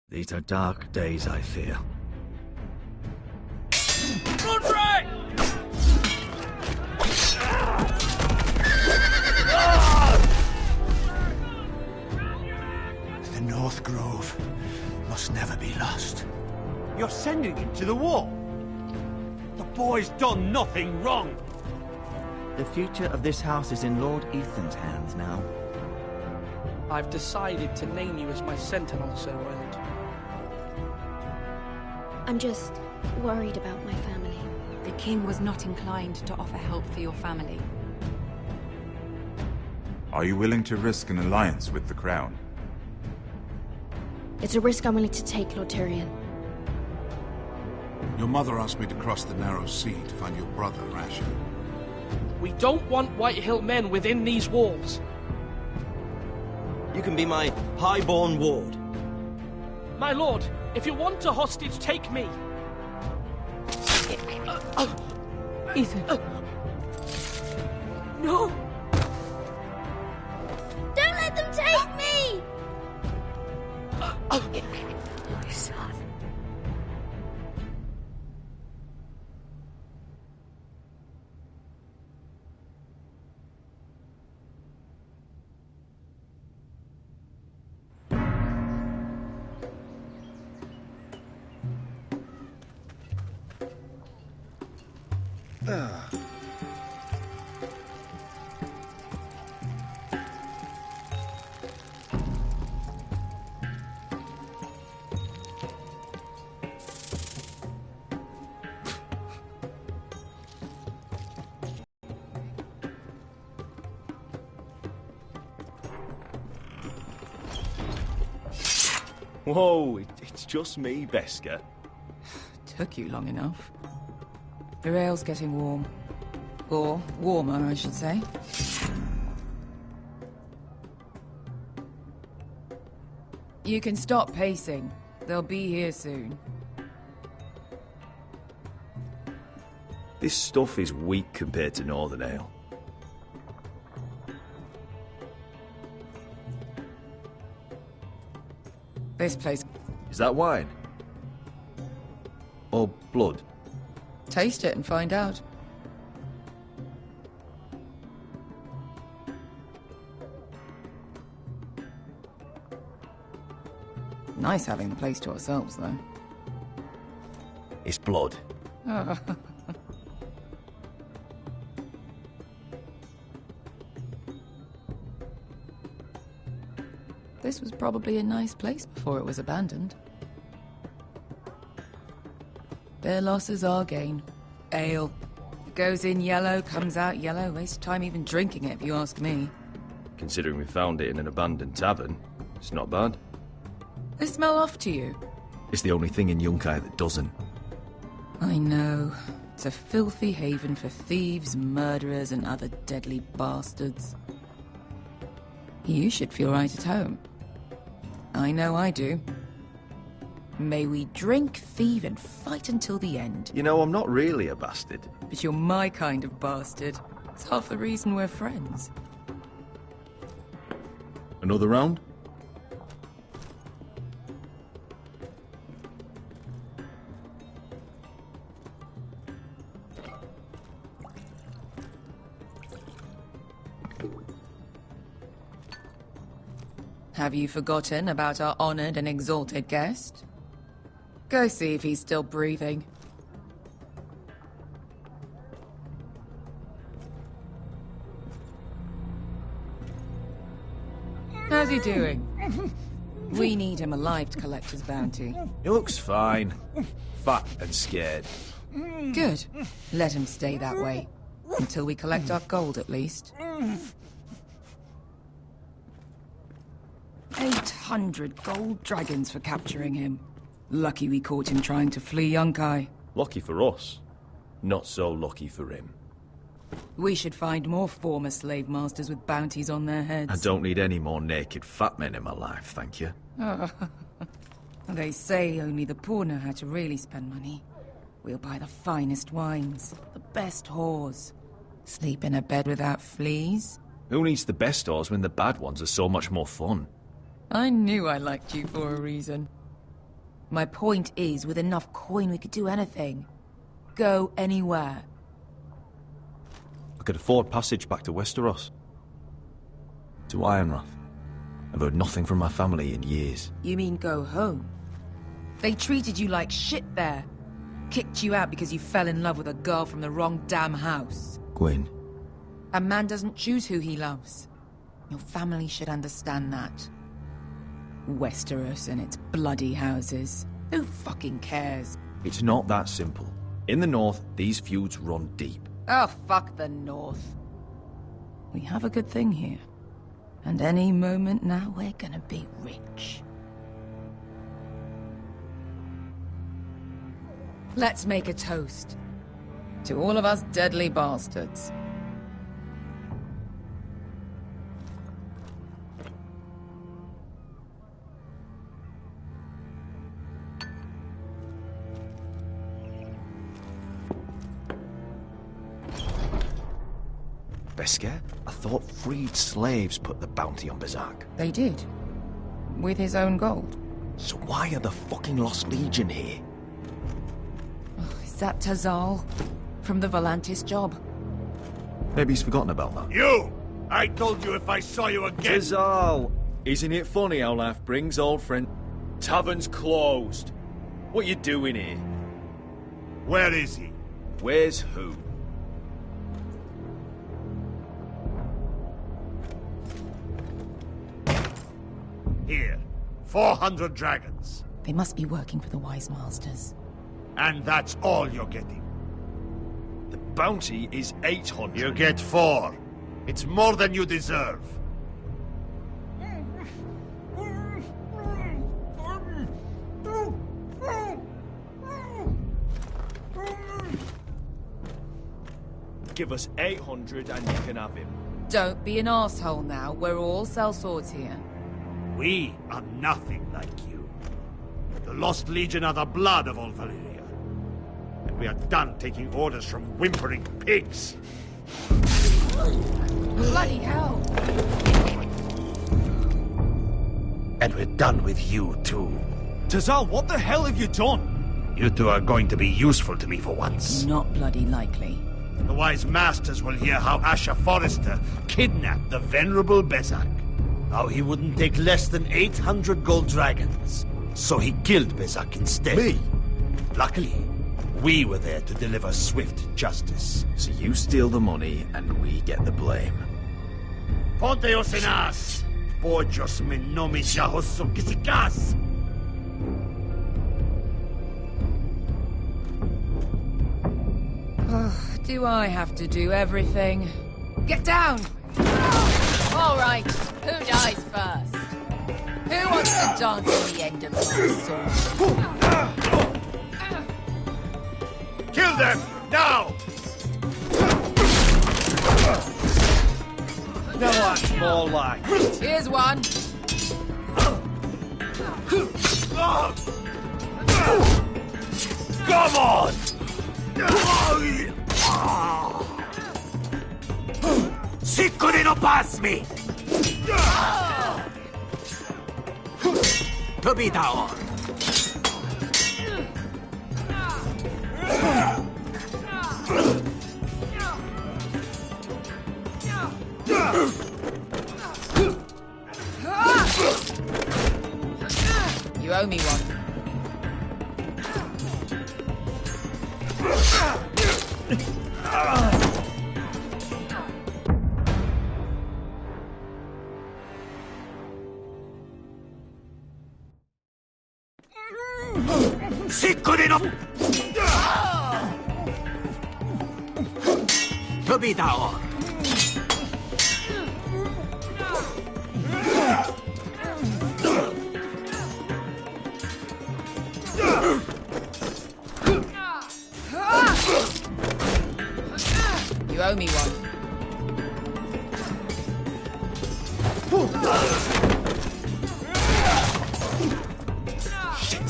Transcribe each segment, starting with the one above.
These are dark days, I fear. Run, The North Grove must never be lost. You're sending him to the war? The boy's done nothing wrong. The future of this house is in Lord Ethan's hands now. I've decided to name you as my sentinel, Sir Roland. I'm just worried about my family. The king was not inclined to offer help for your family. Are you willing to risk an alliance with the Crown? It's a risk I'm willing to take, Lord Tyrion. Your mother asked me to cross the narrow sea to find your brother, Rasher. We don't want Whitehill men within these walls. You can be my highborn ward. My lord, if you want a hostage, take me. Ethan. No! Don't let them take me! My son. Whoa, it's just me, Beskar. Took you long enough. The ale's getting warm. Or warmer, I should say. You can stop pacing. They'll be here soon. This stuff is weak compared to Northern Ale. This place... Is that wine? Or blood? Taste it and find out. Nice having the place to ourselves, though. It's blood. This was probably a nice place before it was abandoned. Their loss is our gain. Ale. It goes in yellow, comes out yellow. Waste time even drinking it, if you ask me. Considering we found it in an abandoned tavern, it's not bad. They smell off to you. It's the only thing in Yunkai that doesn't. I know. It's a filthy haven for thieves, murderers, and other deadly bastards. You should feel right at home. I know I do. May we drink, thieve, and fight until the end. You know, I'm not really a bastard. But you're my kind of bastard. It's half the reason we're friends. Another round? Have you forgotten about our honored and exalted guest? Go see if he's still breathing. How's he doing? We need him alive to collect his bounty. He looks fine. Fat and scared. Good. Let him stay that way. Until we collect our gold, at least. 800 gold dragons for capturing him. Lucky we caught him trying to flee Yunkai. Lucky for us. Not so lucky for him. We should find more former slave masters with bounties on their heads. I don't need any more naked fat men in my life, thank you. They say only the poor know how to really spend money. We'll buy the finest wines, the best whores. Sleep in a bed without fleas. Who needs the best stores when the bad ones are so much more fun? I knew I liked you for a reason. My point is, with enough coin we could do anything. Go anywhere. I could afford passage back to Westeros. To Ironrath. I've heard nothing from my family in years. You mean go home? They treated you like shit there. Kicked you out because you fell in love with a girl from the wrong damn house. Gwyn. A man doesn't choose who he loves. Your family should understand that. Westeros and its bloody houses. Who fucking cares? It's not that simple. In the north, these feuds run deep. Oh, fuck the north. We have a good thing here. And any moment now, we're gonna be rich. Let's make a toast. To all of us deadly bastards. Beskar? I thought freed slaves put the bounty on Berserk. They did. With his own gold. So why are the fucking Lost Legion here? Oh, is that Tazal? From the Volantis job? Maybe he's forgotten about that. You! I told you if I saw you again... Tazal! Isn't it funny how life brings old friend... Tavern's closed. What you doing here? Where is he? Where's who? Here. 400 dragons. They must be working for the Wise Masters. And that's all you're getting. The bounty is 800. You get 4. It's more than you deserve. Give us 800 and you can have him. Don't be an asshole now. We're all sellswords here. We are nothing like you. The Lost Legion are the blood of all Valyria. And we are done taking orders from whimpering pigs. Bloody hell! And we're done with you, too. Tazal, what the hell have you done? You two are going to be useful to me for once. Not bloody likely. The Wise Masters will hear how Asher Forrester kidnapped the venerable Bezzak. How he wouldn't take less than 800 gold dragons. So he killed Bezzak instead. Me? Luckily, we were there to deliver swift justice. So you steal the money and we get the blame. Ponteos en as! Pojos me nomi jahoso kisikas! Do I have to do everything? Get down! All right, who dies first? Who wants to dance on the end of my sword? Kill them! Now! No, that's more like. Here's one. Come on! Siccone no pass me! Tobitaor! You owe me one. Siccone no... Tobitaor! You owe me one. Shit.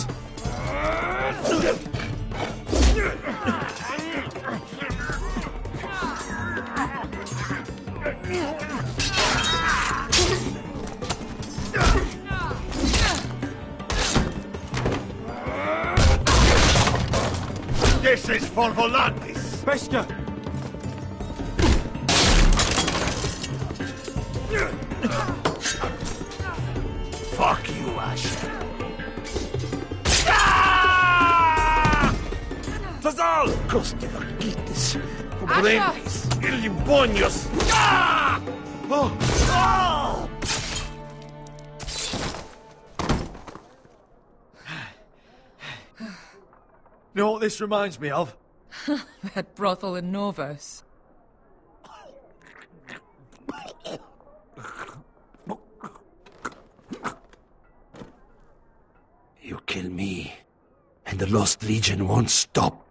Voces for Volantis! Beskha! Fuck you, Asher. Tazal! Coste vaquites, cubrentes, ilimbonios. Oh! Oh! You know what this reminds me of? That brothel in Norvos. You kill me, and the Lost Legion won't stop.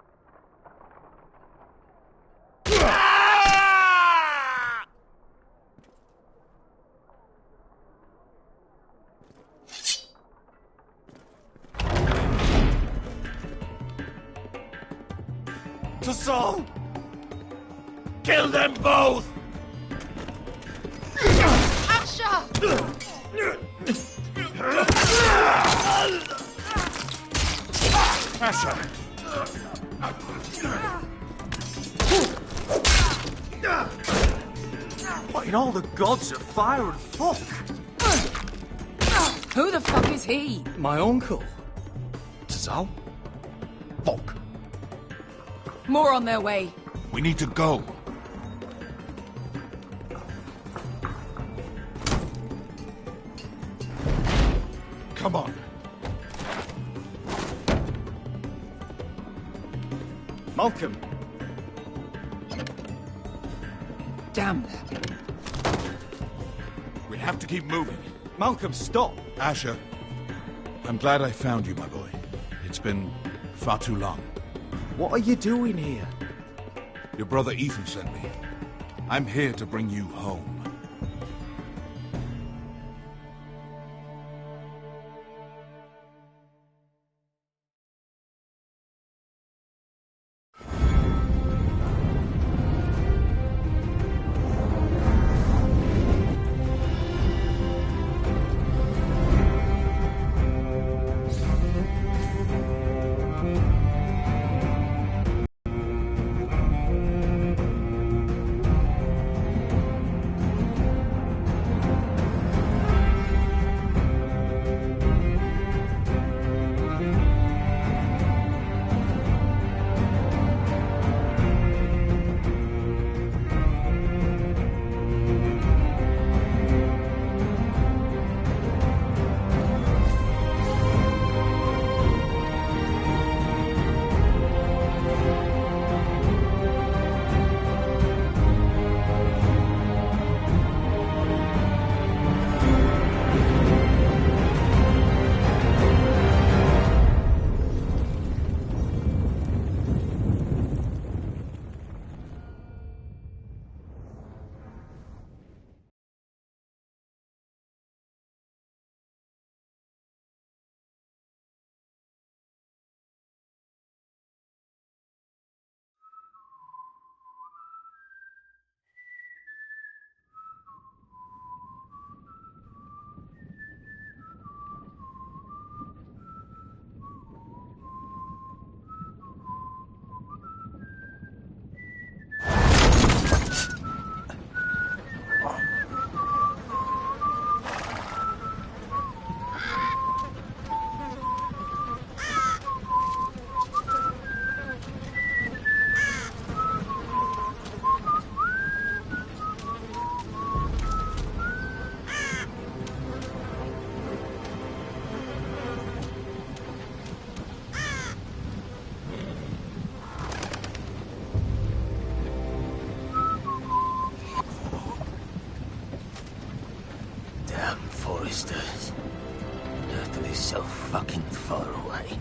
Tazal! Kill them both! Asher! Asher! What in all the gods of fire and fuck? Who the fuck is he? My uncle. Tazal? Fuck. More on their way. We need to go. Come on. Malcolm! Damn that. We have to keep moving. Malcolm, stop! Asher, I'm glad I found you, my boy. It's been far too long. What are you doing here? Your brother Ethan sent me. I'm here to bring you home. Foresters. Earth is so fucking far away.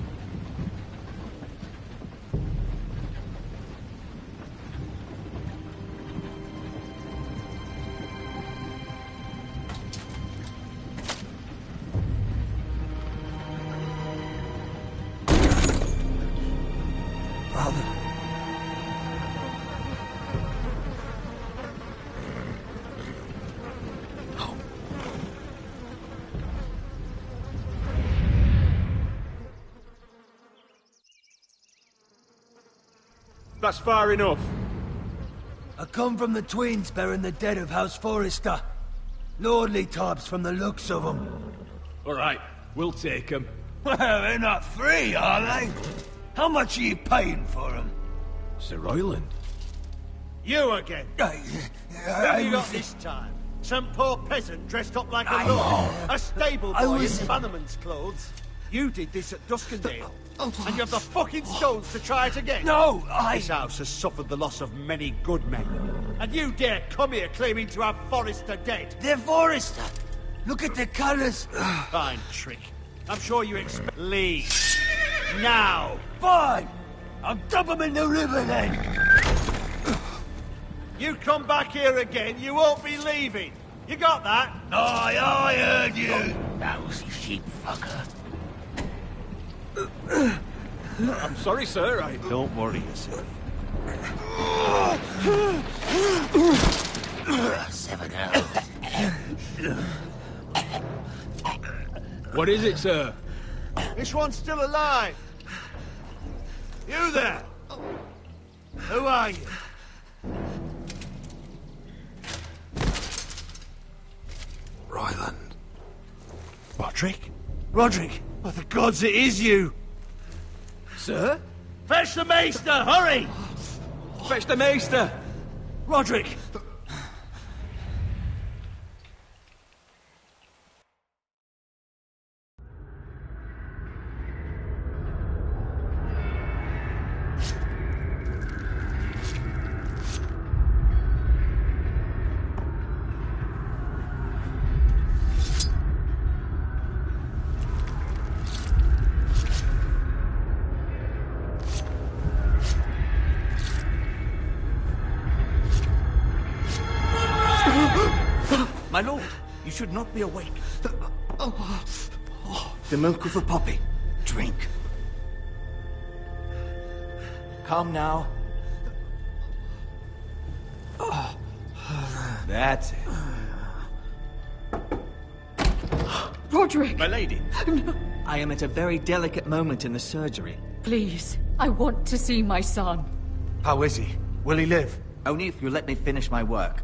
Father. That's far enough. I come from the twins bearing the dead of House Forrester. Lordly types from the looks of them. Alright, we'll take them. Well, they're not free, are they? How much are you paying for them? Sir Royland. You again. What have you got this time? Some poor peasant dressed up like a lord? A stable boy in Bannerman's clothes? You did this at Duskendale. And you have the fucking stones to try it again? No, This house has suffered the loss of many good men. And you dare come here claiming to have Forrester dead? They're Forrester. Look at the colours. Fine trick. I'm sure you expect... Leave. Now. Fine. I'll dump them in the river then. You come back here again, you won't be leaving. You got that? Aye, I heard you. Lousy sheep fucker. I'm sorry, sir. Don't worry yourself. 7 hours. What is it, sir? This one's still alive. You there? Who are you? Royland. Roderick? Roderick! By the gods, it is you! Sir? Fetch the maester, hurry! Fetch the maester! Roderick! My lord, you should not be awake. The milk of the poppy. Drink. Calm now. That's it. Roderick! My lady. No. I am at a very delicate moment in the surgery. Please, I want to see my son. How is he? Will he live? Only if you let me finish my work.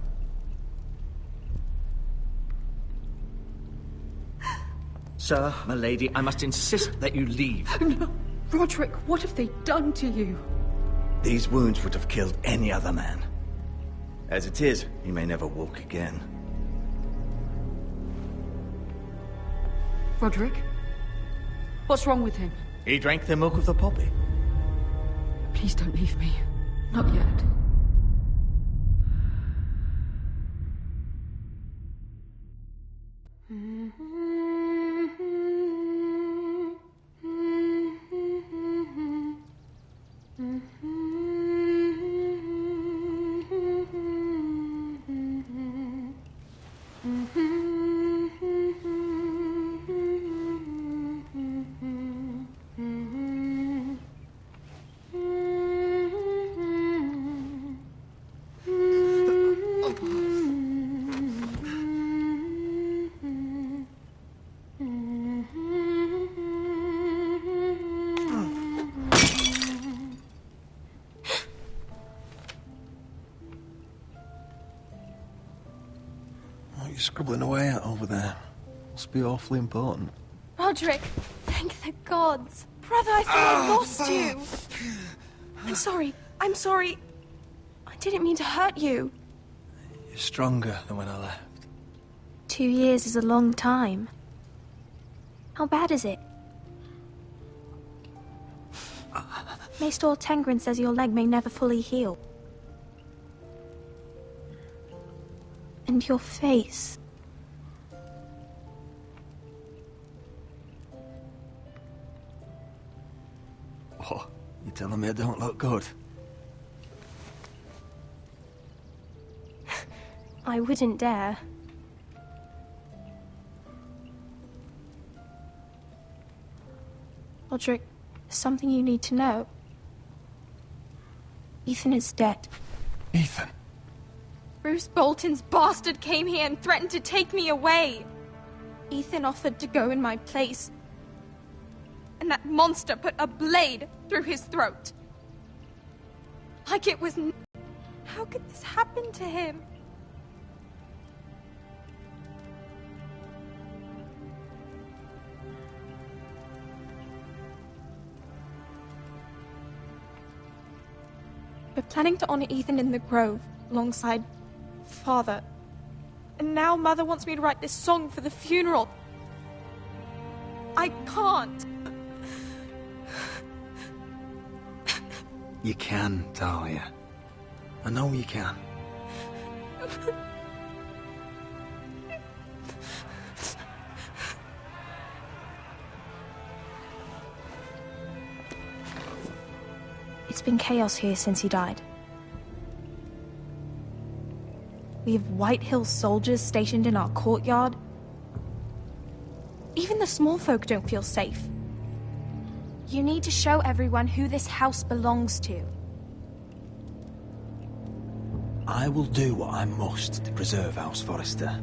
Sir, my lady, I must insist that you leave. No. Roderick, what have they done to you? These wounds would have killed any other man. As it is, he may never walk again. Roderick? What's wrong with him? He drank the milk of the poppy. Please don't leave me. Not yet. Scribbling away at over there. Must be awfully important. Roderick, thank the gods. Brother, I thought I lost you. I'm sorry. I didn't mean to hurt you. You're stronger than when I left. 2 years is a long time. How bad is it? Maester Tengrin says your leg may never fully heal. And your face. What? You telling me I don't look good? I wouldn't dare. Roderick, there's something you need to know. Ethan is dead. Ethan? Bruce Bolton's bastard came here and threatened to take me away. Ethan offered to go in my place. And that monster put a blade through his throat. Like it was... How could this happen to him? We're planning to honor Ethan in the Grove, alongside Father. And now Mother wants me to write this song for the funeral. I can't. You can, Talia. I know you can. It's been chaos here since he died. We have White Hill soldiers stationed in our courtyard. Even the small folk don't feel safe. You need to show everyone who this house belongs to. I will do what I must to preserve House Forrester.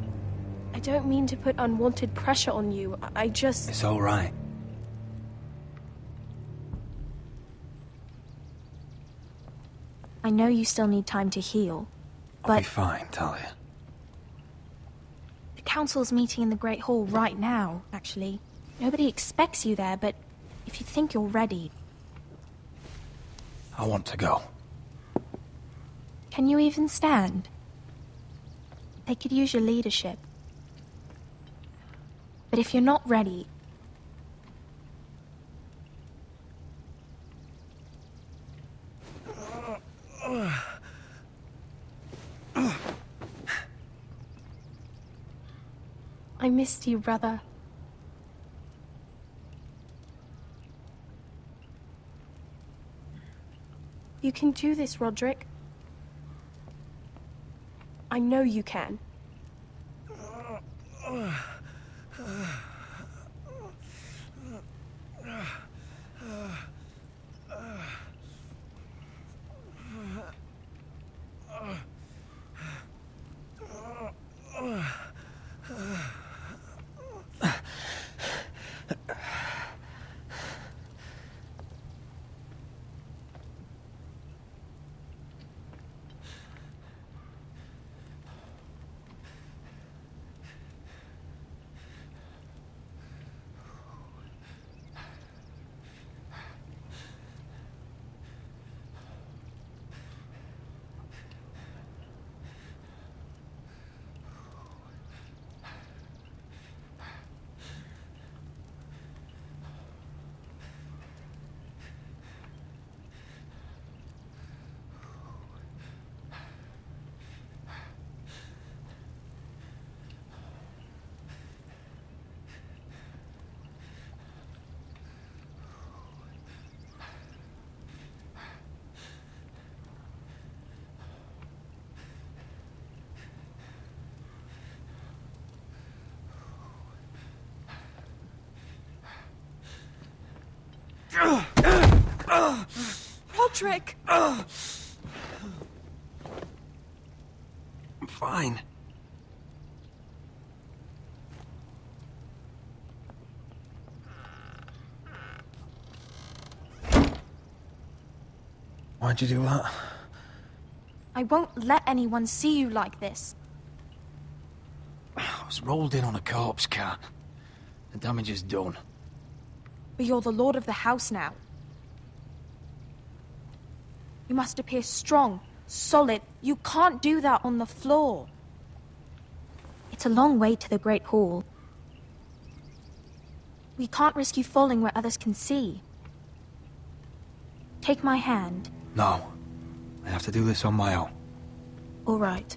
I don't mean to put unwanted pressure on you. I just... It's all right. I know you still need time to heal, but... I'll be fine, Talia. The council's meeting in the Great Hall right now, actually. Nobody expects you there, but if you think you're ready... I want to go. Can you even stand? They could use your leadership. But if you're not ready... I missed you, brother. You can do this, Roderick. I know you can. Roderick! I'm fine. Why'd you do that? I won't let anyone see you like this. I was rolled in on a corpse cart. The damage is done. But you're the lord of the house now. You must appear strong, solid. You can't do that on the floor. It's a long way to the Great Hall. We can't risk you falling where others can see. Take my hand. No. I have to do this on my own. All right.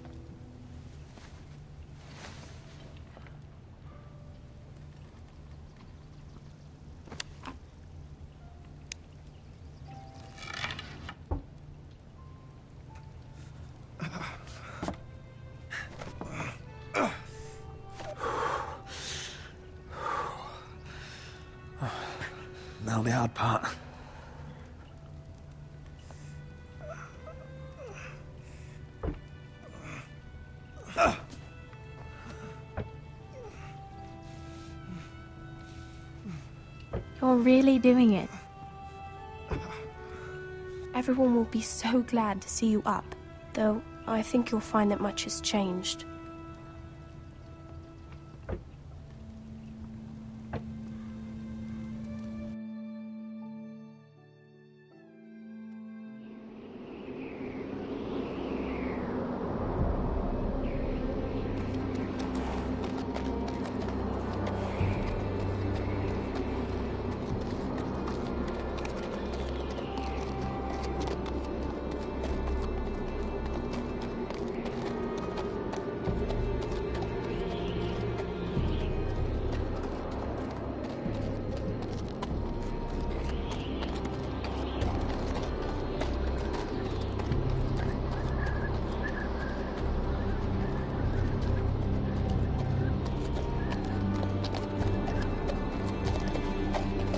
Now the hard part. You're really doing it. Everyone will be so glad to see you up, though I think you'll find that much has changed.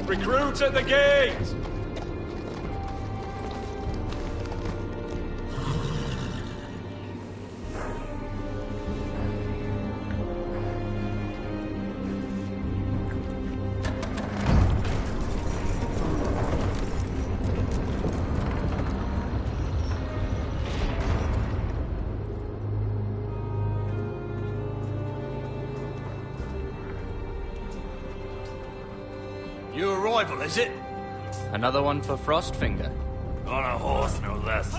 Recruits at the gate! New arrival, is it? Another one for Frostfinger. On a horse, no less.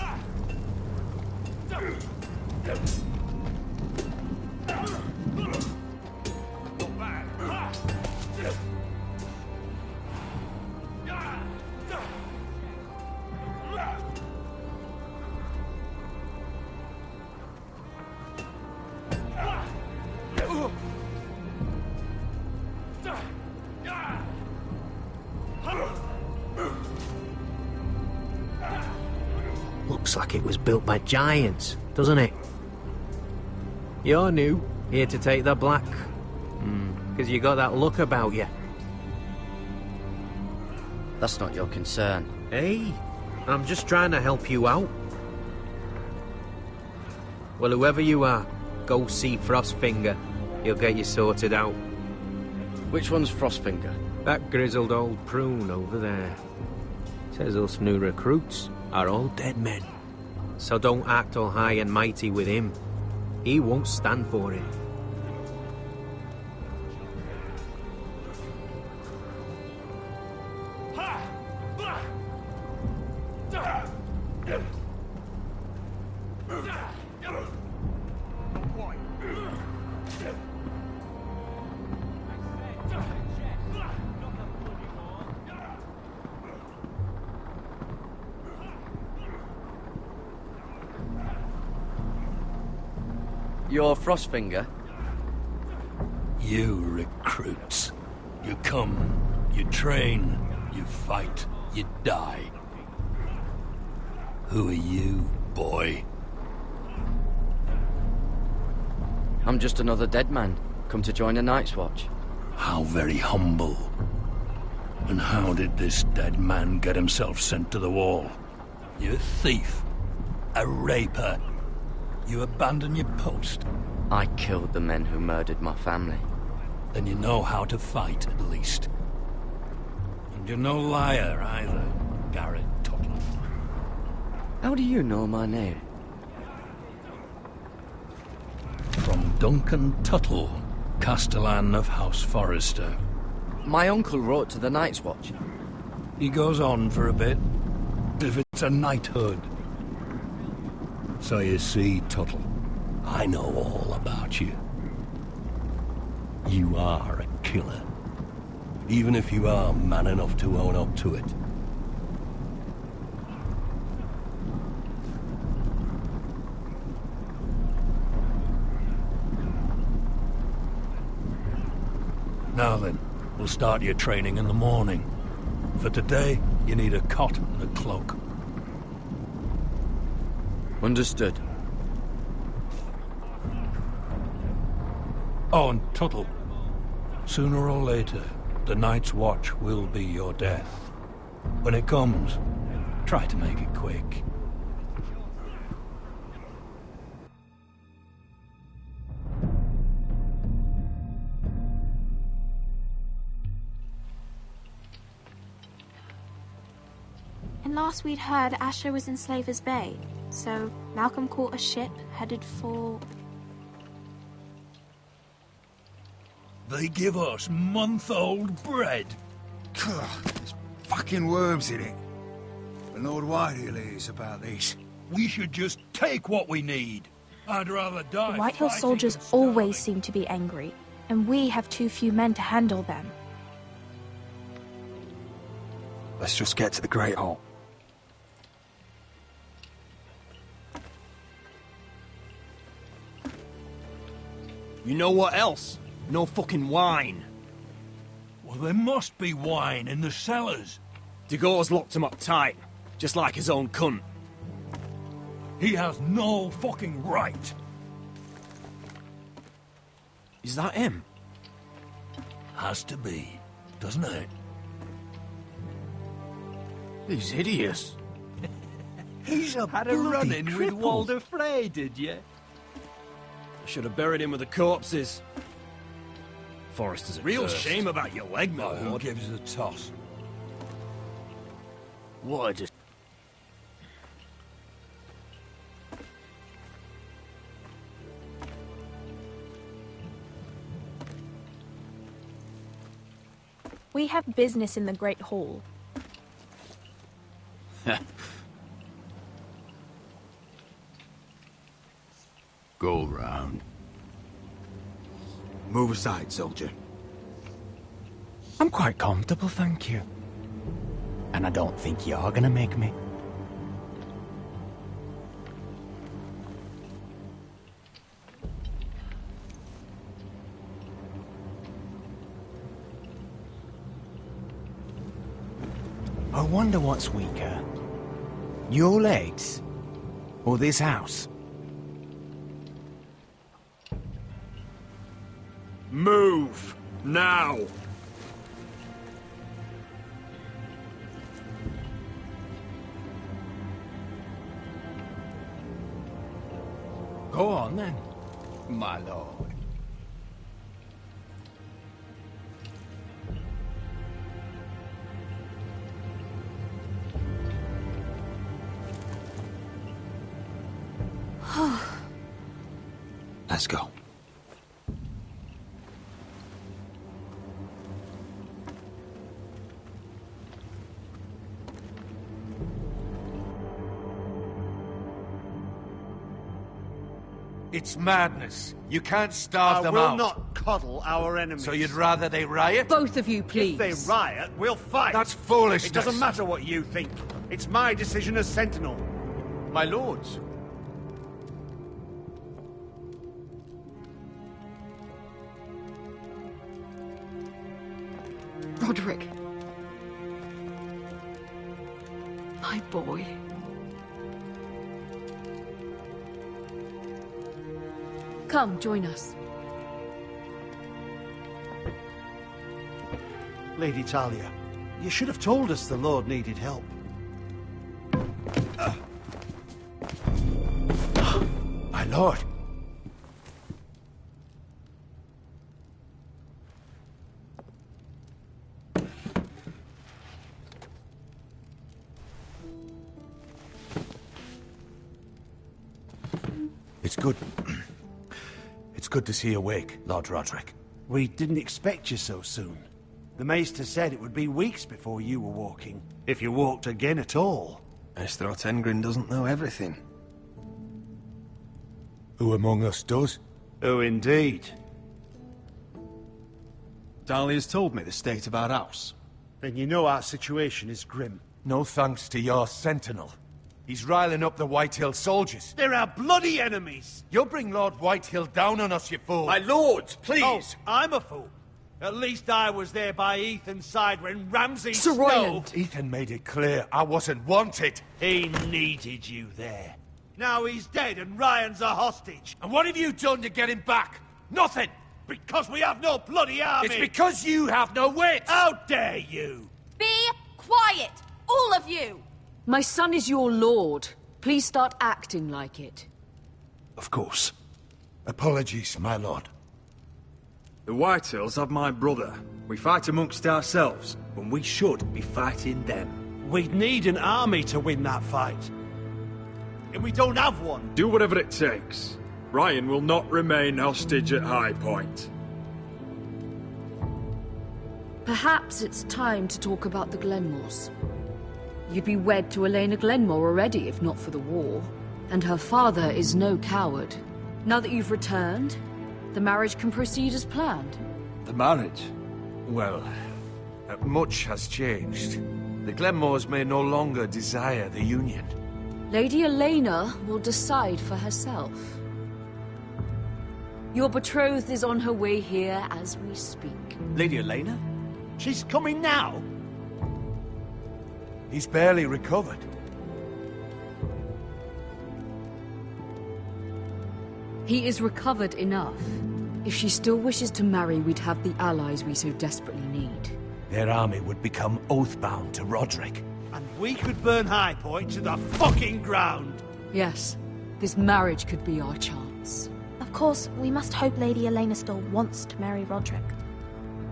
Looks like it was built by giants, doesn't it? You're new, here to take the black. Because you got that look about you. That's not your concern. Hey, I'm just trying to help you out. Well, whoever you are, go see Frostfinger. He'll get you sorted out. Which one's Frostfinger? That grizzled old prune over there. Says us new recruits are all dead men. So don't act all high and mighty with him. He won't stand for it. You're Frostfinger? You recruits. You come, you train, you fight, you die. Who are you, boy? I'm just another dead man, come to join the Night's Watch. How very humble. And how did this dead man get himself sent to the wall? You a thief, a raper. You abandon your post. I killed the men who murdered my family. Then you know how to fight, at least. And you're no liar, either, Garrett Tuttle. How do you know my name? From Duncan Tuttle, Castellan of House Forrester. My uncle wrote to the Night's Watch. He goes on for a bit, if it's a knighthood. So you see, Tuttle, I know all about you. You are a killer. Even if you are man enough to own up to it. Now then, we'll start your training in the morning. For today, you need a cot and a cloak. Understood. Oh, and Tuttle. Sooner or later, the Night's Watch will be your death. When it comes, try to make it quick. And last we'd heard, Asher was in Slaver's Bay. So Malcolm caught a ship headed for... They give us month-old bread. There's fucking worms in it. The Lord Whitehill is about this. We should just take what we need. I'd rather die. The Whitehill soldiers always seem to be angry, and we have too few men to handle them. Let's just get to the Great Hall. You know what else? No fucking wine. Well, there must be wine in the cellars. Dagor's locked him up tight, just like his own cunt. He has no fucking right. Is that him? Has to be, doesn't it? He's hideous. He's a Had a run-in with Walder Frey, did you? Should have buried him with the corpses. Forrester's a real Cursed. shame about your leg, my Who lord. gives a toss? What a dis- We have business in the Great Hall. Go round. Move aside, soldier. I'm quite comfortable, thank you. And I don't think you're gonna make me. I wonder what's weaker. Your legs? Or this house? Move! Now! Go on then, my lord. Let's go. It's madness. You can't starve them out. I will not coddle our enemies. So you'd rather they riot? Both of you, please. If they riot, we'll fight. That's foolishness. It doesn't matter what you think. It's my decision as Sentinel. My lords. Roderick. My boy. Come, join us. Lady Talia, you should have told us the Lord needed help. My lord. It's good. It's good to see you awake, Lord Roderick. We didn't expect you so soon. The Maester said it would be weeks before you were walking, if you walked again at all. Maester Otengrin doesn't know everything. Who among us does? Oh, indeed. Dahlia's told me the state of our house. Then you know our situation is grim. No thanks to your sentinel. He's riling up the Whitehill soldiers. They're our bloody enemies! You'll bring Lord Whitehill down on us, you fool! My lords, please! Oh, I'm a fool. At least I was there by Ethan's side when Ramsay Sir Royland! Ethan made it clear I wasn't wanted. He needed you there. Now he's dead and Ryan's a hostage. And what have you done to get him back? Nothing! Because we have no bloody army! It's because you have no wits! How dare you! Be quiet! All of you! My son is your lord. Please start acting like it. Of course. Apologies, my lord. The Whitehills have my brother. We fight amongst ourselves, when we should be fighting them. We'd need an army to win that fight. And we don't have one. Do whatever it takes. Ryan will not remain hostage at High Point. Perhaps it's time to talk about the Glenmores. You'd be wed to Elena Glenmore already if not for the war. And her father is no coward. Now that you've returned, the marriage can proceed as planned. The marriage? Well, much has changed. The Glenmores may no longer desire the union. Lady Elena will decide for herself. Your betrothed is on her way here as we speak. Lady Elena? She's coming now? He's barely recovered. He is recovered enough. If she still wishes to marry, we'd have the allies we so desperately need. Their army would become oathbound to Roderick. And we could burn High Point to the fucking ground! Yes, this marriage could be our chance. Of course, we must hope Lady Elena still wants to marry Roderick.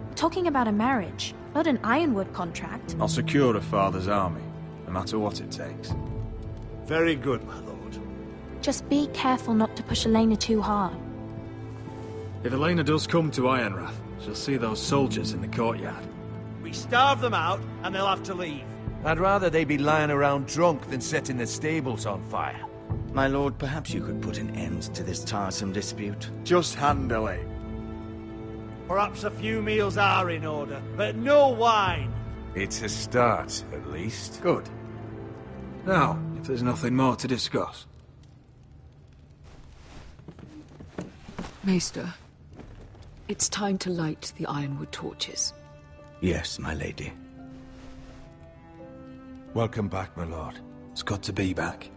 We're talking about a marriage, not an Ironwood contract. I'll secure her father's army, no matter what it takes. Very good, my lord. Just be careful not to push Elena too hard. If Elena does come to Ironrath, she'll see those soldiers in the courtyard. We starve them out, and they'll have to leave. I'd rather they be lying around drunk than setting the stables on fire. My lord, perhaps you could put an end to this tiresome dispute. Just handle it. Perhaps a few meals are in order, but no wine. It's a start, at least. Good. Now, if there's nothing more to discuss. Maester, it's time to light the Ironwood torches. Yes, my lady. Welcome back, my lord. It's good to be back.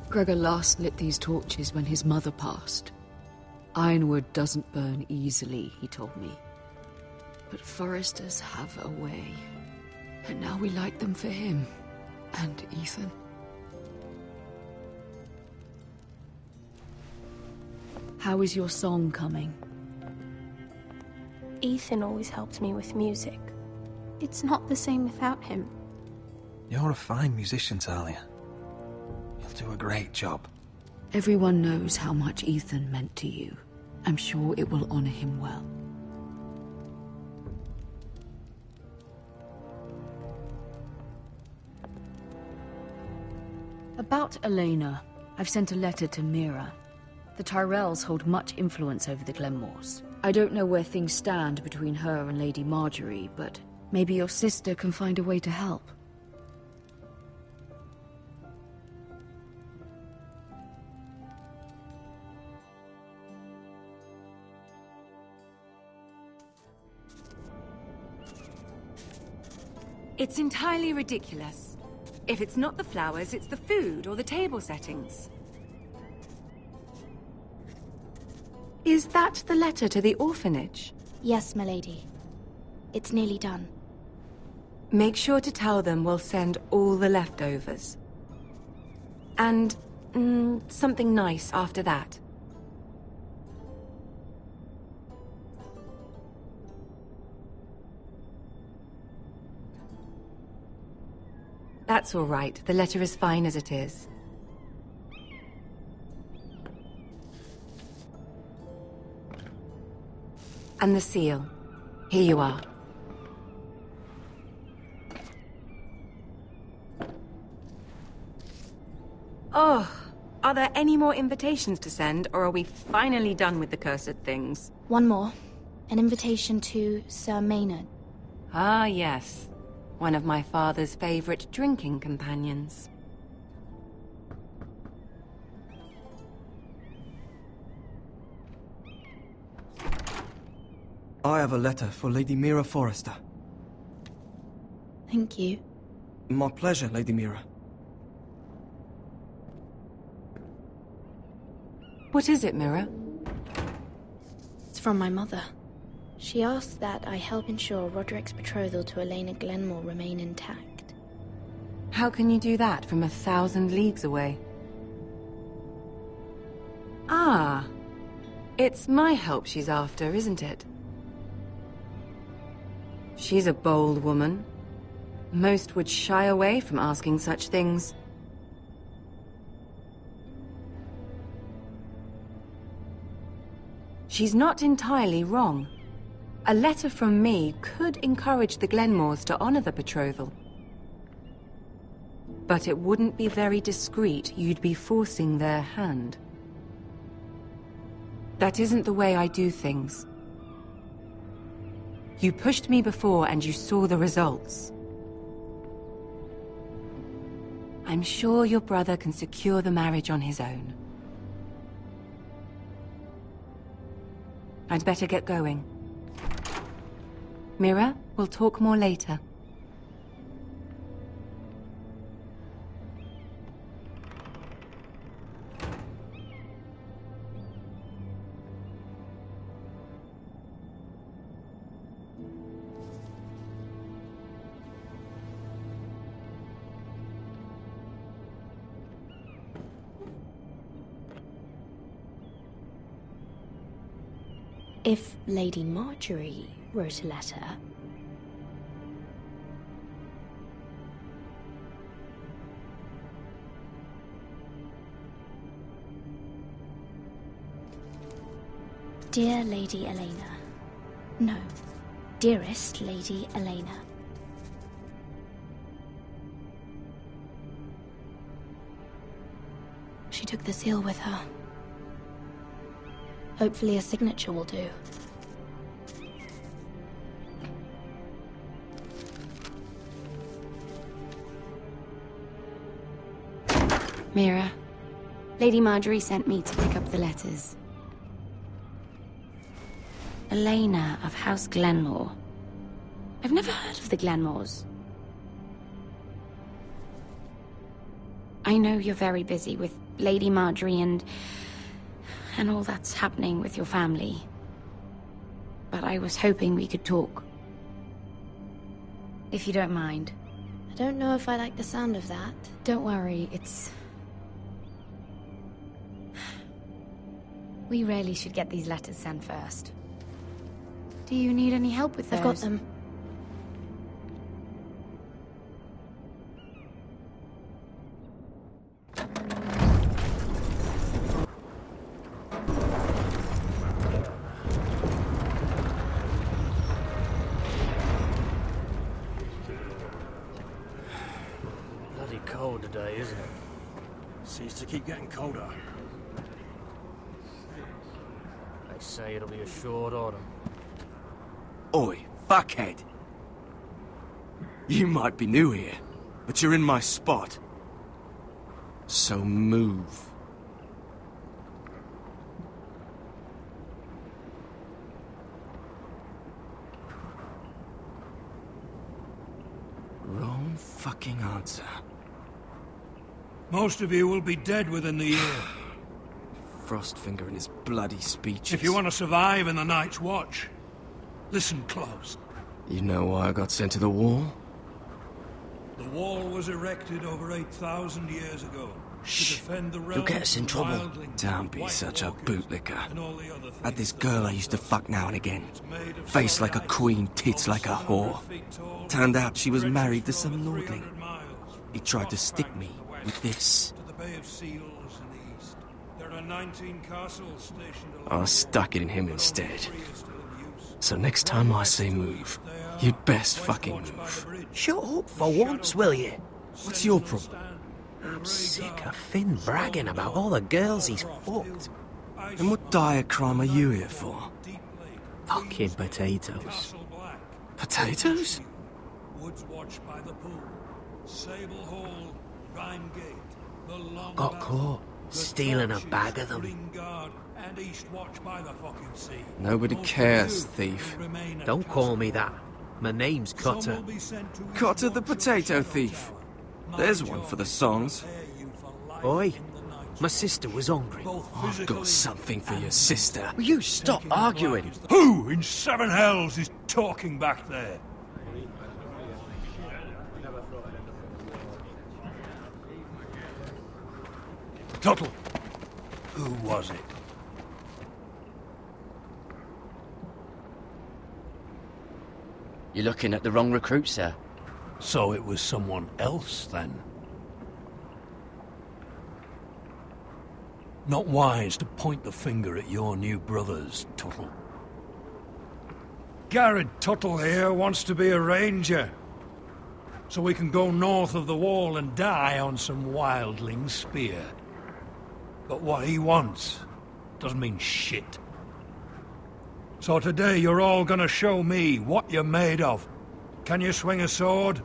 Gregor last lit these torches when his mother passed. Ironwood doesn't burn easily, he told me. But foresters have a way. And now we light them for him. And Ethan. How is your song coming? Ethan always helps me with music. It's not the same without him. You're a fine musician, Talia. You'll do a great job. Everyone knows how much Ethan meant to you. I'm sure it will honor him well. About Elena, I've sent a letter to Mira. The Tyrells hold much influence over the Glenmores. I don't know where things stand between her and Lady Marjorie, but maybe your sister can find a way to help. It's entirely ridiculous. If it's not the flowers, it's the food or the table settings. Is that the letter to the orphanage? Yes, my lady. It's nearly done. Make sure to tell them we'll send all the leftovers. And something nice after that. That's all right. The letter is fine as it is. And the seal. Here you are. Oh, are there any more invitations to send, or are we finally done with the cursed things? One more. An invitation to Sir Maynard. Ah, yes. One of my father's favorite drinking companions. I have a letter for Lady Mira Forrester. Thank you. My pleasure, Lady Mira. What is it, Mira? It's from my mother. She asks that I help ensure Roderick's betrothal to Elena Glenmore remain intact. How can you do that from 1,000 leagues away? Ah, It's my help she's after, isn't it? She's a bold woman. Most would shy away from asking such things. She's not entirely wrong. A letter from me could encourage the Glenmores to honor the betrothal. But it wouldn't be very discreet. You'd be forcing their hand. That isn't the way I do things. You pushed me before and you saw the results. I'm sure your brother can secure the marriage on his own. I'd better get going. Mira, we'll talk more later. If Lady Marjorie wrote a letter... Dear Lady Elena. No, dearest Lady Elena. She took the seal with her. Hopefully a signature will do. Mira, Lady Marjorie sent me to pick up the letters. Elena of House Glenmore. I've never heard of the Glenmores. I know you're very busy with Lady Marjorie and all that's happening with your family. But I was hoping we could talk. If you don't mind. I don't know if I like the sound of that. Don't worry, We really should get these letters sent first. Do you need any help with those? I've got them. Bloody cold today, isn't it? Seems to keep getting colder. They say it'll be a short autumn. Oi, fuckhead. You might be new here, but you're in my spot. So move. Wrong fucking answer. Most of you will be dead within the year. Frostfinger and his bloody speeches. If you want to survive in the Night's Watch, listen close. You know why I got sent to the wall? The wall was erected over 8,000 years ago to defend the realm. You'll get us in trouble. Don't be such a bootlicker. Had this girl I used to fuck now and again. Face like a queen, tits like a whore. Turned out she was married to some lordling. He tried to stick me with this. To the Bay of Seals in the east. There are 19 castles stationed I stuck it in him instead. So next time I say move, you'd best fucking move. Shut up for once, will you? What's your problem? I'm sick of Finn bragging about all the girls he's fucked. And what dire crime are you here for? Fucking potatoes. Potatoes? Woods Watch by the Pool, Sable Hall, Rhymegate, the Long Got caught stealing a bag of them. Green Guard, and East Watch by the fucking sea. Nobody cares, thief. Don't call me that. My name's Cotter. Cotter the potato thief. There's one for the songs. Oi, my sister was hungry. I've got something for your sister. Will you stop arguing? Who in seven hells is talking back there? Tuttle. Who was it? You're looking at the wrong recruit, sir. So it was someone else, then? Not wise to point the finger at your new brothers, Tuttle. Garrett Tuttle here wants to be a ranger. So we can go north of the wall and die on some wildling spear. But what he wants doesn't mean shit. So today you're all gonna show me what you're made of. Can you swing a sword?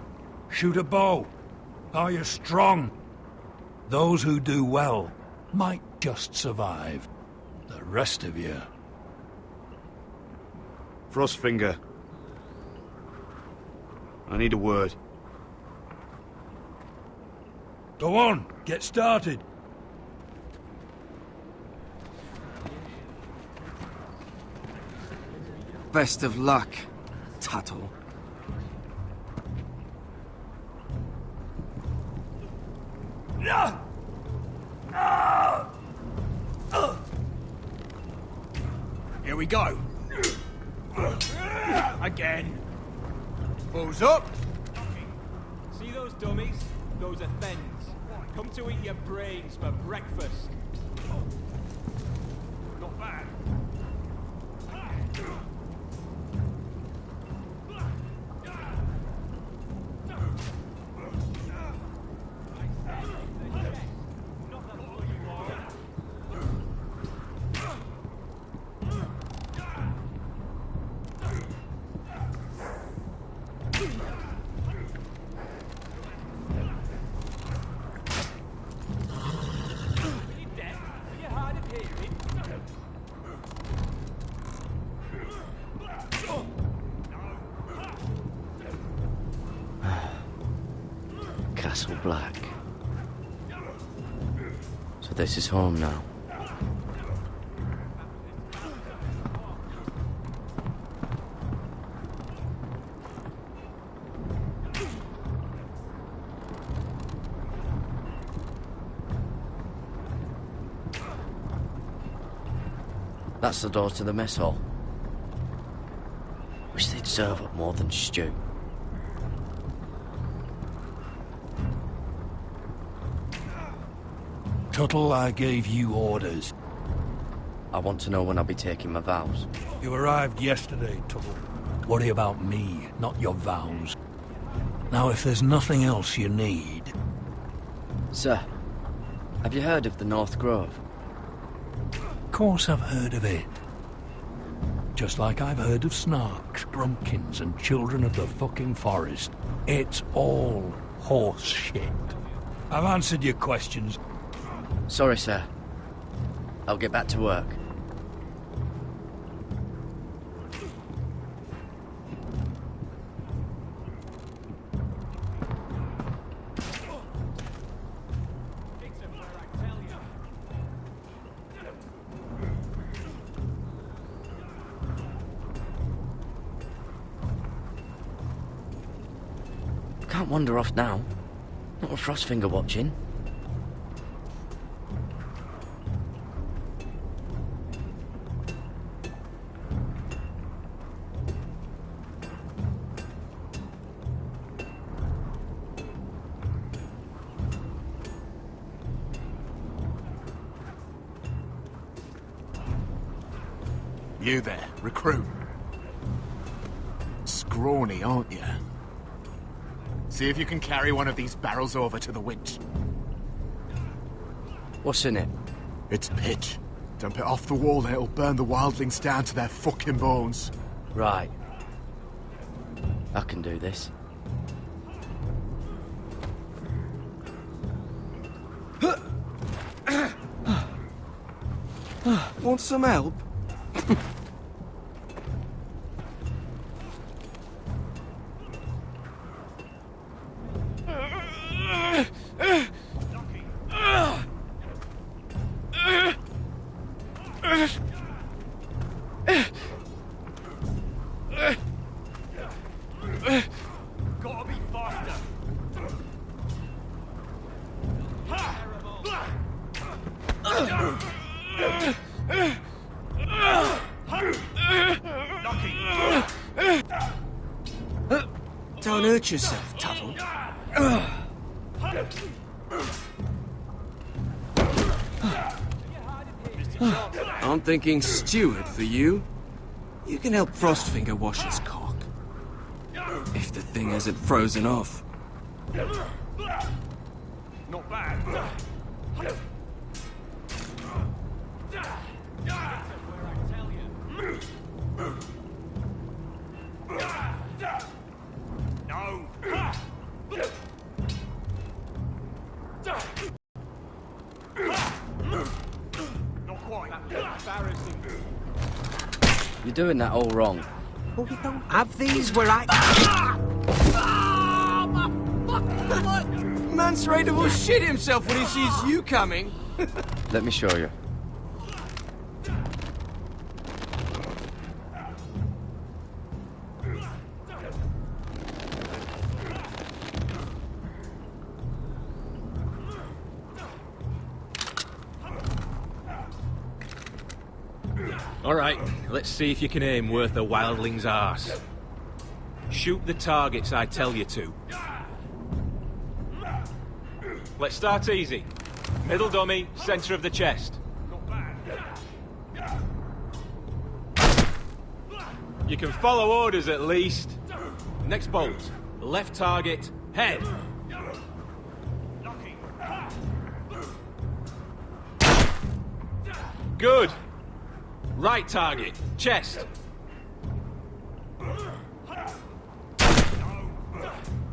Shoot a bow? Are you strong? Those who do well might just survive. The rest of you... Frostfinger. I need a word. Go on, get started. Best of luck, Tuttle. Here we go. Again. Balls up. See those dummies? Those are thens. Come to eat your brains for breakfast. Not bad. Castle Black. So this is home now. That's the door to the mess hall. Wish they'd serve up more than stew. Tuttle, I gave you orders. I want to know when I'll be taking my vows. You arrived yesterday, Tuttle. Worry about me, not your vows. Now, if there's nothing else you need... Sir, have you heard of the North Grove? Of course I've heard of it. Just like I've heard of Snarks, Grumpkins, and Children of the fucking Forest. It's all horse shit. I've answered your questions. Sorry, sir. I'll get back to work. Can't wander off now. Not with Frostfinger watching. You there, recruit. Scrawny, aren't you? See if you can carry one of these barrels over to the winch. What's in it? It's pitch. Dump it off the wall and it'll burn the wildlings down to their fucking bones. Right. I can do this. Want some help? Gotta be faster. and hurt yourself, Tuttle. I'm thinking steward for you. You can help Frostfinger wash his cock. If the thing hasn't frozen off. Not bad. No. Not quite. Embarrassing. You're doing that all wrong. Well, we don't have these where I... Mance Rayder will shit himself when he sees you coming. Let me show you. All right, let's see if you can aim worth a wildling's arse. Shoot the targets I tell you to. Let's start easy. Middle dummy, center of the chest. You can follow orders at least. Next bolt. Left target, head. Good. Right target, chest.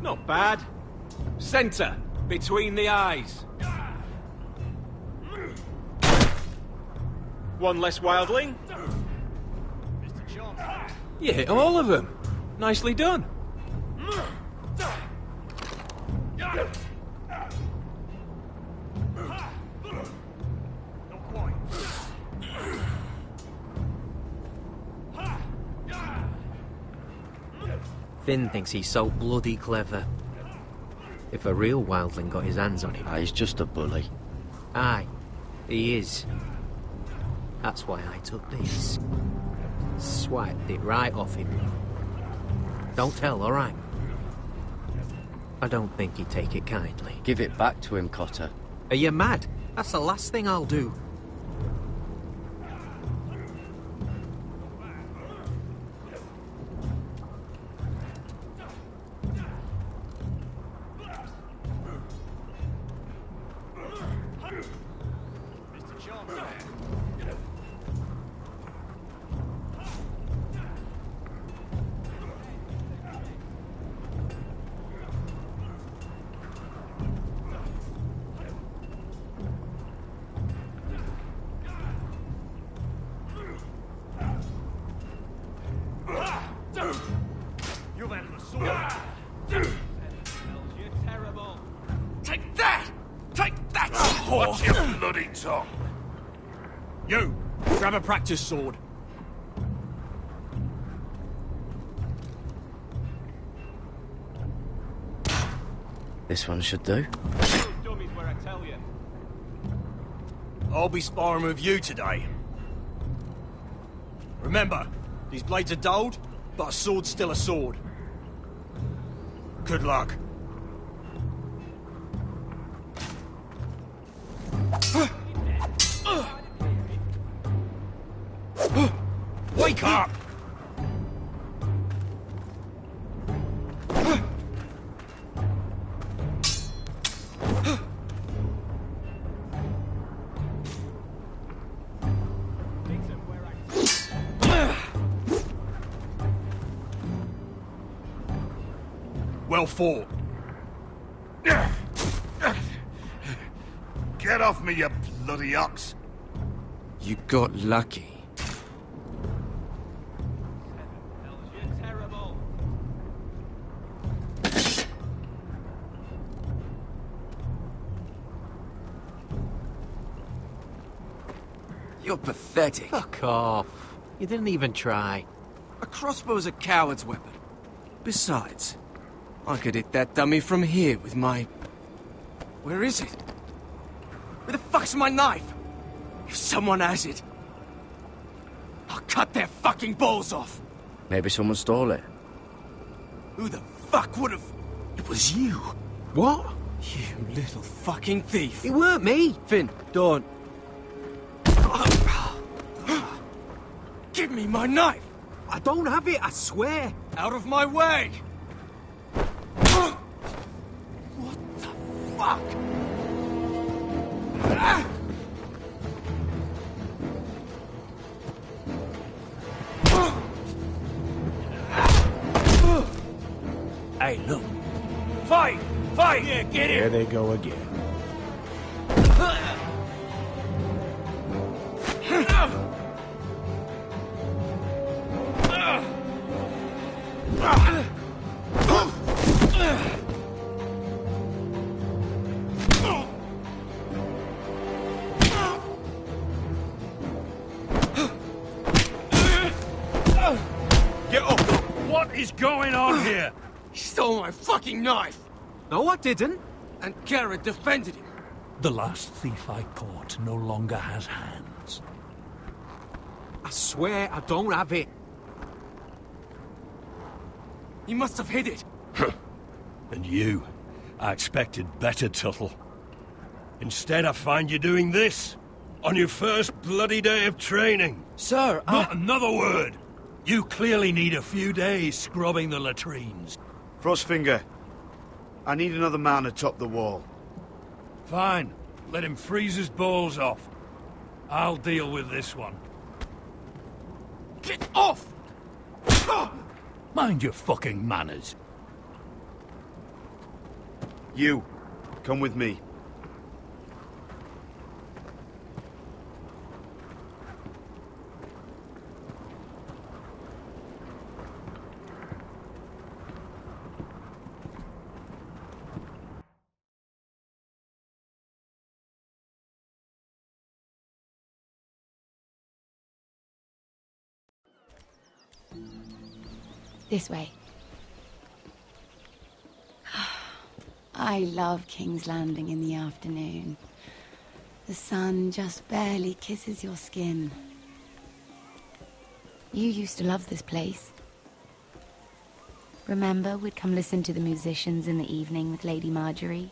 Not bad. Center, between the eyes. One less wildling. You hit all of them. Nicely done. Finn thinks he's so bloody clever. If a real wildling got his hands on him... he's just a bully. Aye, he is. That's why I took this. Swiped it right off him. Don't tell, all right? I don't think he'd take it kindly. Give it back to him, Cotter. Are you mad? That's the last thing I'll do. You've had the sword. You're terrible. Take that! Take that! Watch your bloody tongue! You, grab a practice sword. This one should do. Dummies where I tell you. I'll be sparring with you today. Remember, these blades are dulled, but a sword's still a sword. Good luck. Wake up! Well fought. Get off me, you bloody ox! You got lucky. You're terrible. You're pathetic. Fuck off. You didn't even try. A crossbow's a coward's weapon. Besides, I could hit that dummy from here with my... Where is it? Where the fuck's my knife? If someone has it, I'll cut their fucking balls off. Maybe someone stole it. Who the fuck would have... It was you. What? You little fucking thief. It weren't me. Finn, don't. Give me my knife. I don't have it, I swear. Out of my way. What the fuck? Hey, look. Fight! Fight! Yeah, get There in! they go again. Get up! What is going on here? He stole my fucking knife! No, I didn't. And Kara defended him. The last thief I caught no longer has hands. I swear I don't have it. He must have hid it. And you, I expected better, Tuttle. Instead, I find you doing this on your first bloody day of training. Sir, Not another word! You clearly need a few days scrubbing the latrines. Frostfinger, I need another man atop the wall. Fine. Let him freeze his balls off. I'll deal with this one. Get off! Mind your fucking manners. You, come with me. This way. I love King's Landing in the afternoon. The sun just barely kisses your skin. You used to love this place. Remember, we'd come listen to the musicians in the evening with Lady Marjorie?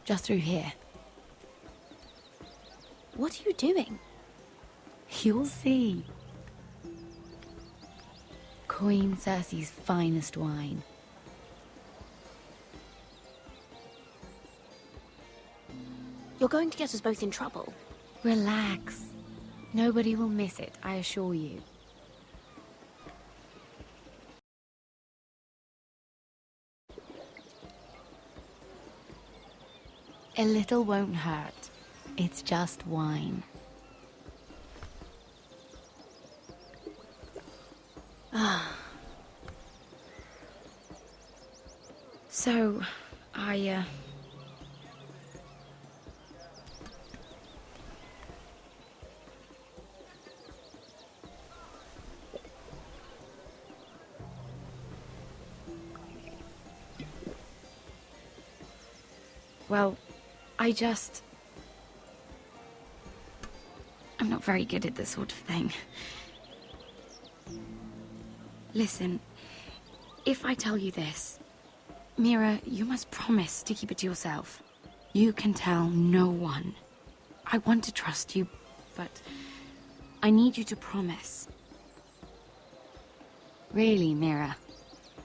Just through here. What are you doing? You'll see. Queen Cersei's finest wine. You're going to get us both in trouble. Relax. Nobody will miss it, I assure you. A little won't hurt. It's just wine. Ah. So, well, I'm not very good at this sort of thing. Listen, if I tell you this, Mira, you must promise to keep it to yourself. You can tell no one. I want to trust you, but I need you to promise. Really, Mira,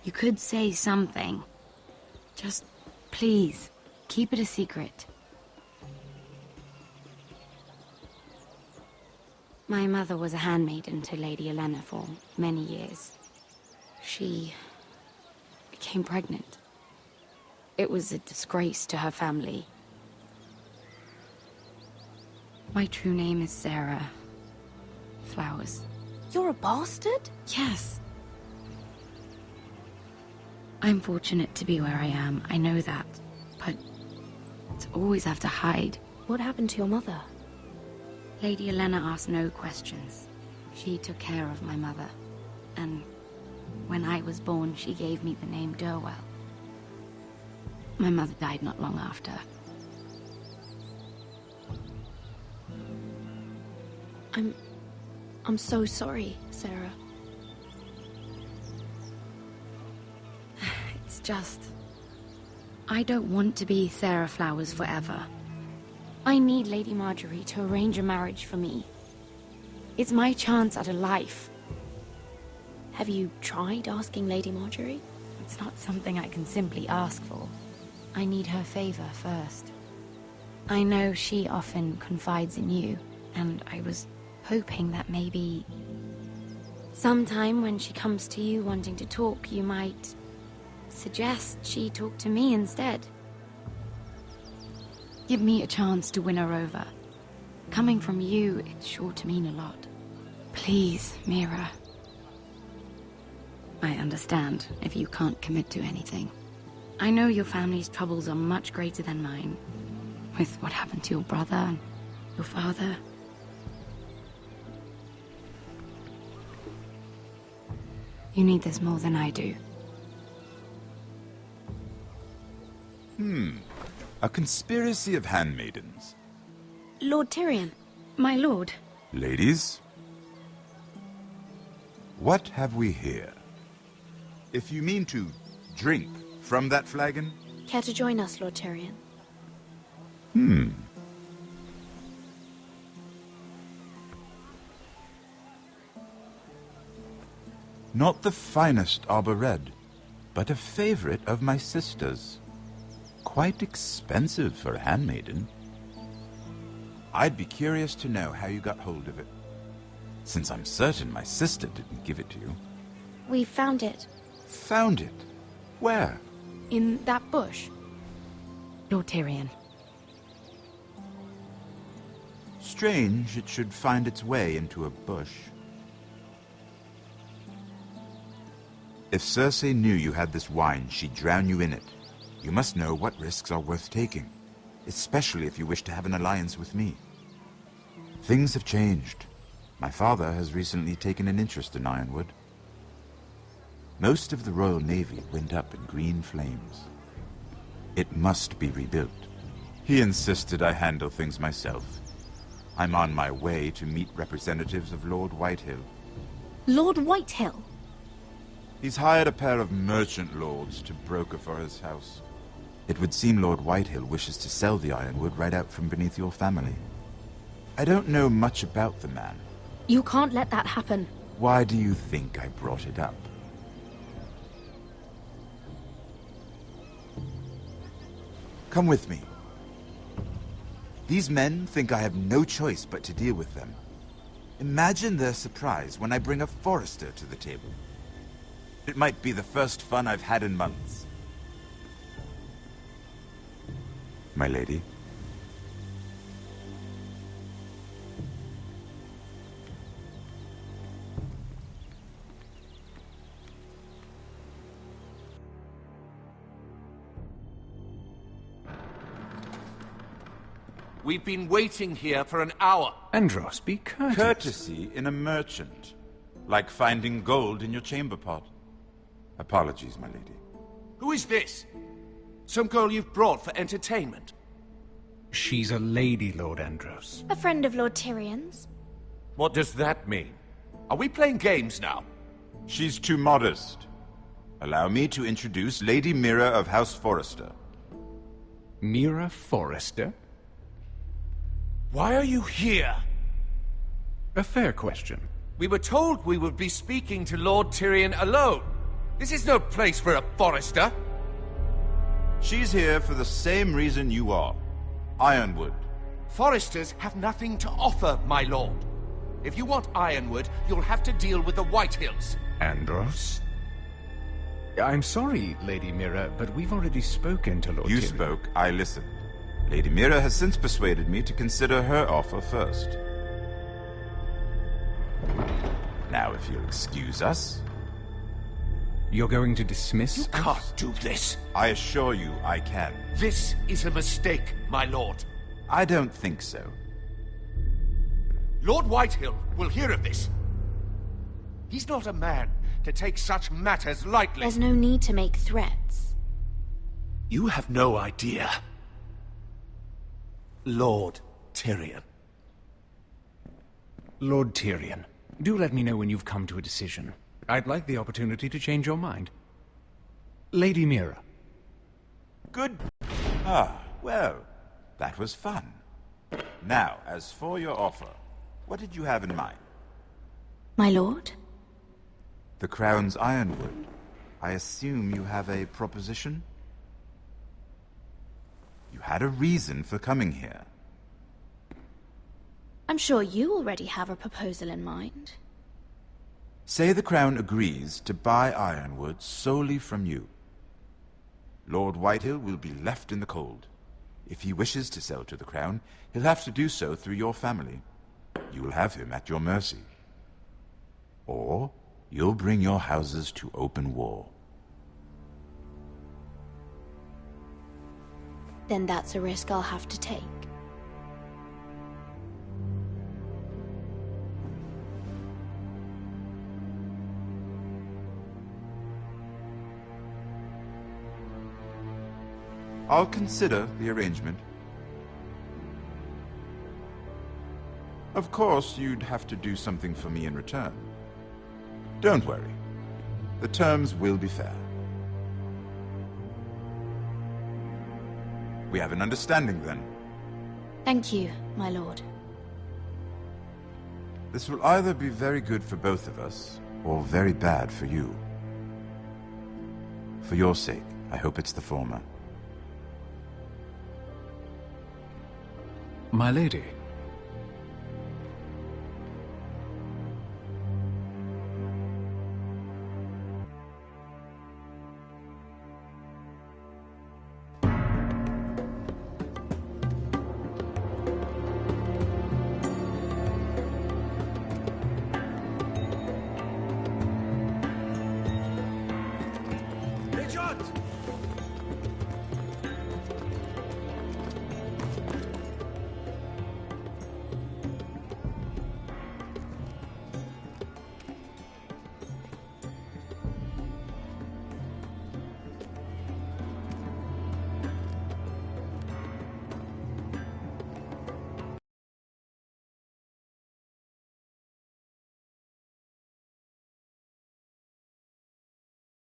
you could say something. Just, please, keep it a secret. My mother was a handmaiden to Lady Olenna for many years. She became pregnant. It was a disgrace to her family. My true name is Sarah Flowers. You're a bastard? Yes. I'm fortunate to be where I am, I know that. But to always have to hide. What happened to your mother? Lady Olenna asked no questions. She took care of my mother. And when I was born, she gave me the name Durwell. My mother died not long after. I'm so sorry, Sarah. It's just... I don't want to be Sarah Flowers forever. I need Lady Marjorie to arrange a marriage for me. It's my chance at a life. Have you tried asking Lady Marjorie? It's not something I can simply ask for. I need her favor first. I know she often confides in you, and I was hoping that maybe... sometime when she comes to you wanting to talk, you might suggest she talk to me instead. Give me a chance to win her over. Coming from you, it's sure to mean a lot. Please, Mira. I understand if you can't commit to anything. I know your family's troubles are much greater than mine, with what happened to your brother and your father. You need this more than I do. A conspiracy of handmaidens. Lord Tyrion. My lord. Ladies, what have we here? If you mean to drink from that flagon... Care to join us, Lord Tyrion? Not the finest arbor red, but a favorite of my sister's. Quite expensive for a handmaiden. I'd be curious to know how you got hold of it, since I'm certain my sister didn't give it to you. We found it. Found it? Where? In that bush. Lord Tyrion. Strange it should find its way into a bush. If Cersei knew you had this wine, she'd drown you in it. You must know what risks are worth taking, especially if you wish to have an alliance with me. Things have changed. My father has recently taken an interest in Ironwood. Most of the Royal Navy went up in green flames. It must be rebuilt. He insisted I handle things myself. I'm on my way to meet representatives of Lord Whitehill. Lord Whitehill? He's hired a pair of merchant lords to broker for his house. It would seem Lord Whitehill wishes to sell the Ironwood right out from beneath your family. I don't know much about the man. You can't let that happen. Why do you think I brought it up? Come with me. These men think I have no choice but to deal with them. Imagine their surprise when I bring a Forrester to the table. It might be the first fun I've had in months. My lady. We've been waiting here for an hour. Andros, be courteous. Courtesy in a merchant. Like finding gold in your chamber pot. Apologies, my lady. Who is this? Some girl you've brought for entertainment? She's a lady, Lord Andros. A friend of Lord Tyrion's. What does that mean? Are we playing games now? She's too modest. Allow me to introduce Lady Mira of House Forrester. Mira Forrester? Why are you here? A fair question. We were told we would be speaking to Lord Tyrion alone. This is no place for a Forrester. She's here for the same reason you are. Ironwood. Forresters have nothing to offer, my lord. If you want Ironwood, you'll have to deal with the Whitehills. Andros? I'm sorry, Lady Mira, but we've already spoken to Lord Tyrion. You spoke, I listened. Lady Mira has since persuaded me to consider her offer first. Now, if you'll excuse us... You're going to dismiss You can't do this. I assure you I can. This is a mistake, my lord. I don't think so. Lord Whitehill will hear of this. He's not a man to take such matters lightly. There's no need to make threats. You have no idea. Lord Tyrion. Lord Tyrion, do let me know when you've come to a decision. I'd like the opportunity to change your mind. Lady Mira. Good. Ah, well, that was fun. Now, as for your offer, what did you have in mind? My lord? The Crown's Ironwood. I assume you have a proposition? You had a reason for coming here. I'm sure you already have a proposal in mind. Say the Crown agrees to buy Ironwood solely from you. Lord Whitehill will be left in the cold. If he wishes to sell to the Crown, he'll have to do so through your family. You will have him at your mercy. Or you'll bring your houses to open war. Then that's a risk I'll have to take. I'll consider the arrangement. Of course, you'd have to do something for me in return. Don't worry. The terms will be fair. We have an understanding, then. Thank you, my lord. This will either be very good for both of us, or very bad for you. For your sake, I hope it's the former. My lady.